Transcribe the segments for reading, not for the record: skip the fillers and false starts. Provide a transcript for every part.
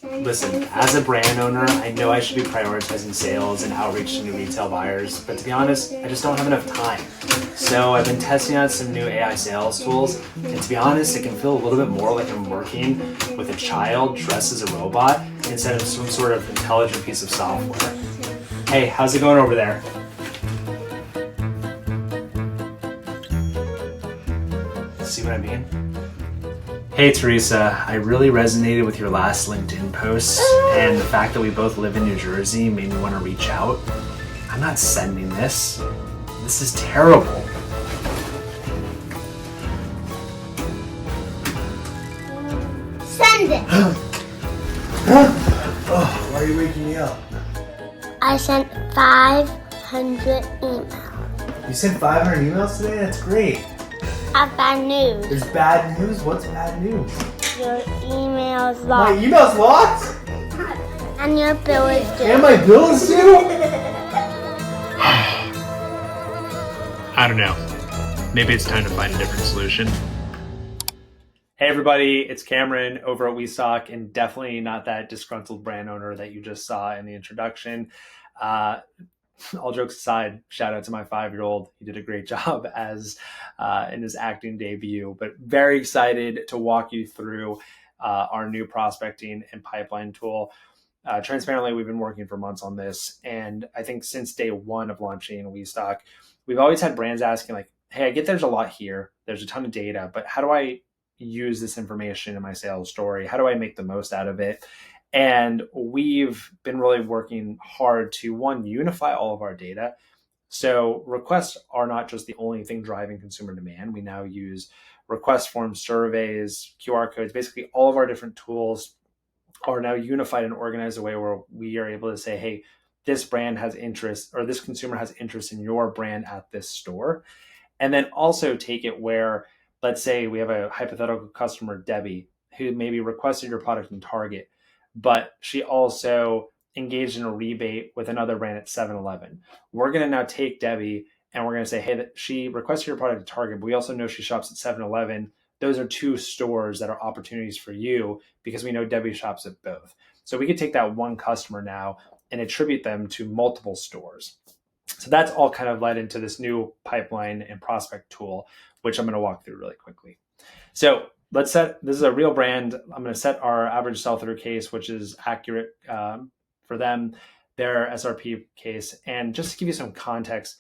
Listen, as a brand owner, I know I should be prioritizing sales and outreach to new retail buyers, but to be honest, I just don't have enough time. So I've been testing out some new AI sales tools, and to be honest, it can feel a little bit more like I'm working with a child dressed as a robot instead of some sort of intelligent piece of software. Hey, how's it going over there? See what I mean? Hey Teresa, I really resonated with your last LinkedIn post, and the fact that we both live in New Jersey made me want to reach out. I'm not sending this. This is terrible. Send it! Oh, why are you waking me up? I sent 500 emails. You sent 500 emails today? That's great. I have bad news. There's bad news? What's bad news? Your email's My locked. email's locked? And your bill is due. And my bill is due? I don't know. Maybe it's time to find a different solution. Hey everybody, it's Cameron over at WeStock, and definitely not that disgruntled brand owner that you just saw in the introduction. All jokes aside, shout out to my 5-year-old. He did a great job as in his acting debut, but very excited to walk you through our new prospecting and pipeline tool. Transparently, we've been working for months on this, and I think since day one of launching WeStock, we've always had brands asking like, hey, I get there's a lot here, there's a ton of data, but how do I use this information in my sales story? How do I make the most out of it? And we've been really working hard to, one, unify all of our data. So requests are not just the only thing driving consumer demand. We now use request forms, surveys, QR codes. Basically, all of our different tools are now unified and organized in a way where we are able to say, hey, this brand has interest, or this consumer has interest in your brand at this store. And then also take it where, let's say we have a hypothetical customer, Debbie, who maybe requested your product in Target, but she also engaged in a rebate with another brand at 7-Eleven. We're going to now take Debbie and we're going to say, hey, that she requested your product at Target, but we also know she shops at 7-Eleven. Those are two stores that are opportunities for you because we know Debbie shops at both. So we could take that one customer now and attribute them to multiple stores. So that's all kind of led into this new pipeline and prospect tool, which I'm going to walk through really quickly. So let's set, this is a real brand. I'm going to set our average sell-through case, which is accurate for them, their SRP case. And just to give you some context,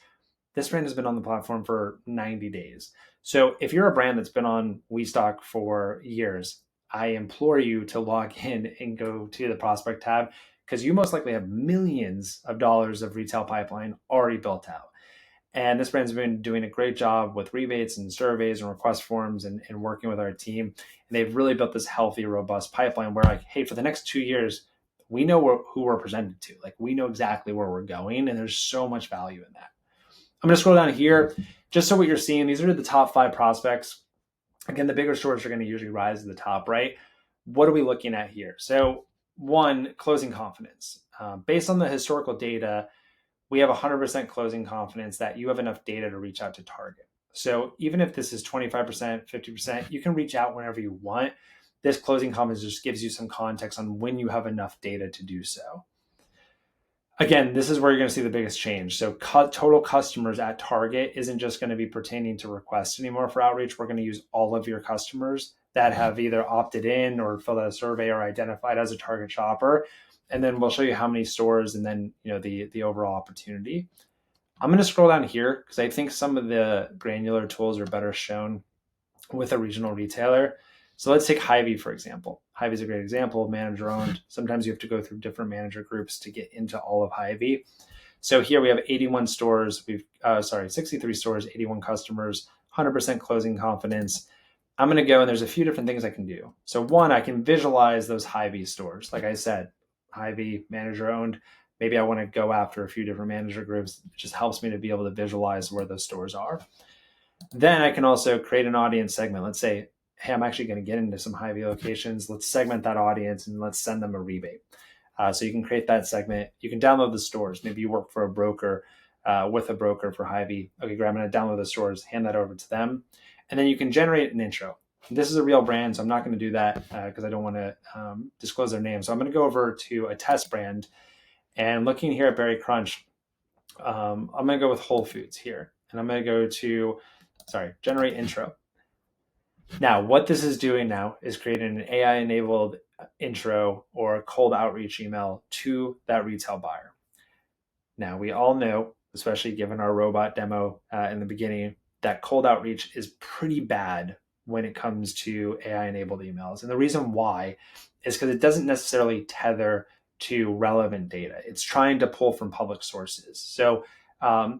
this brand has been on the platform for 90 days. So if you're a brand that's been on WeStock for years, I implore you to log in and go to the prospect tab, because you most likely have millions of dollars of retail pipeline already built out. And this brand's been doing a great job with rebates and surveys and request forms and working with our team. And they've really built this healthy, robust pipeline where like, hey, for the next 2 years, we know who we're presented to. Like we know exactly where we're going, and there's so much value in that. I'm going to scroll down here just so what you're seeing. These are the top 5 prospects. Again, the bigger stores are going to usually rise to the top, right? What are we looking at here? So one, closing confidence. Based on the historical data, we have 100% closing confidence that you have enough data to reach out to target. So even if this is 25%, 50%, you can reach out whenever you want. This closing confidence just gives you some context on when you have enough data to do so. Again, this is where you're going to see the biggest change. So total customers at Target isn't just going to be pertaining to requests anymore for outreach. We're going to use all of your customers that have either opted in or filled out a survey or identified as a Target shopper. And then we'll show you how many stores and then the overall opportunity. I'm going to scroll down here because I think some of the granular tools are better shown with a regional retailer. So let's take Hy-Vee, for example. Hy-Vee is a great example, manager owned. Sometimes you have to go through different manager groups to get into all of Hy-Vee. So here we have 81 stores. 63 stores, 81 customers, 100% closing confidence. I'm going to go and there's a few different things I can do. So one, I can visualize those Hy-Vee stores. Like I said, Hy-Vee, manager owned. Maybe I want to go after a few different manager groups. It just helps me to be able to visualize where those stores are. Then I can also create an audience segment. Let's say, hey, I'm actually going to get into some Hy-Vee locations. Let's segment that audience and let's send them a rebate. So you can create that segment. You can download the stores. Maybe you work for a broker with a broker for Hy-Vee. Okay, great. I'm going to download the stores, hand that over to them. And then you can generate an intro. This is a real brand, so I'm not going to do that because I don't want to disclose their name. So I'm going to go over to a test brand, and looking here at Berry Crunch, I'm going to go with Whole Foods here, and I'm going to go to, generate intro. Now, what this is doing now is creating an AI-enabled intro or cold outreach email to that retail buyer. Now, we all know, especially given our robot demo in the beginning, that cold outreach is pretty bad when it comes to AI-enabled emails. And the reason why is because it doesn't necessarily tether to relevant data. It's trying to pull from public sources. So,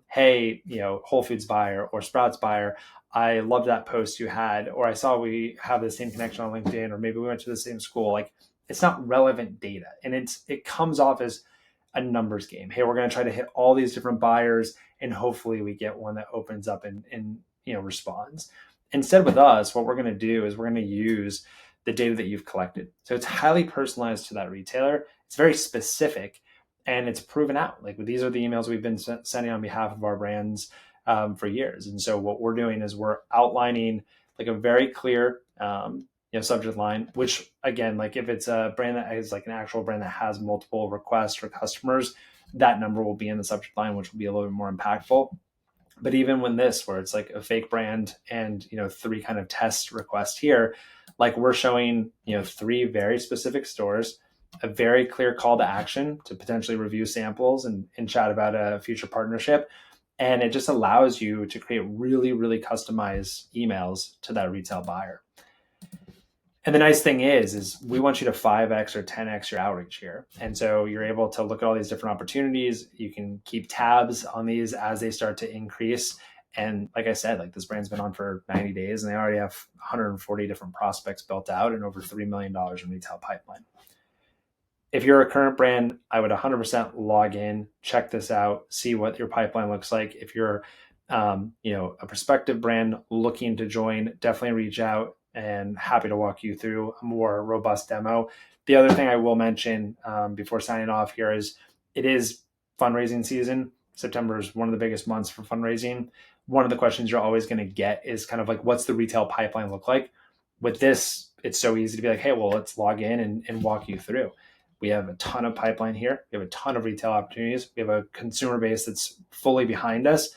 hey, Whole Foods buyer or Sprouts buyer, I love that post you had, or I saw we have the same connection on LinkedIn, or maybe we went to the same school. Like, it's not relevant data, and it comes off as a numbers game. Hey, we're going to try to hit all these different buyers, and hopefully we get one that opens up and responds. Instead, with us, what we're going to do is we're going to use the data that you've collected. So it's highly personalized to that retailer. It's very specific, and it's proven out. Like, these are the emails we've been sending on behalf of our brands for years. And so what we're doing is we're outlining like a very clear subject line, which again, like if it's a brand that is like an actual brand that has multiple requests for customers, that number will be in the subject line, which will be a little bit more impactful. But even when this, where it's like a fake brand and 3 kind of test requests here, like we're showing 3 very specific stores, a very clear call to action to potentially review samples and chat about a future partnership. And it just allows you to create really, really customized emails to that retail buyer. And the nice thing is we want you to 5x or 10x your outreach here. And so you're able to look at all these different opportunities. You can keep tabs on these as they start to increase. And like I said, like this brand's been on for 90 days and they already have 140 different prospects built out and over $3 million in retail pipeline. If you're a current brand, I would 100% log in, check this out, see what your pipeline looks like. If you're, a prospective brand looking to join, definitely reach out, and happy to walk you through a more robust demo. The other thing I will mention before signing off here is it is fundraising season. September is one of the biggest months for fundraising. One of the questions you're always going to get is kind of like, what's the retail pipeline look like? With this, it's so easy to be like, hey, well, let's log in and walk you through. We have a ton of pipeline here. We have a ton of retail opportunities. We have a consumer base that's fully behind us,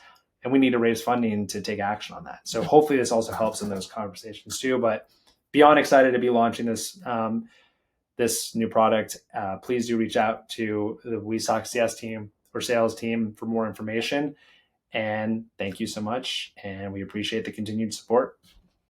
and we need to raise funding to take action on that. So hopefully this also helps in those conversations too. But beyond excited to be launching this this new product, please do reach out to the WeStock CS team or sales team for more information. And thank you so much. And we appreciate the continued support.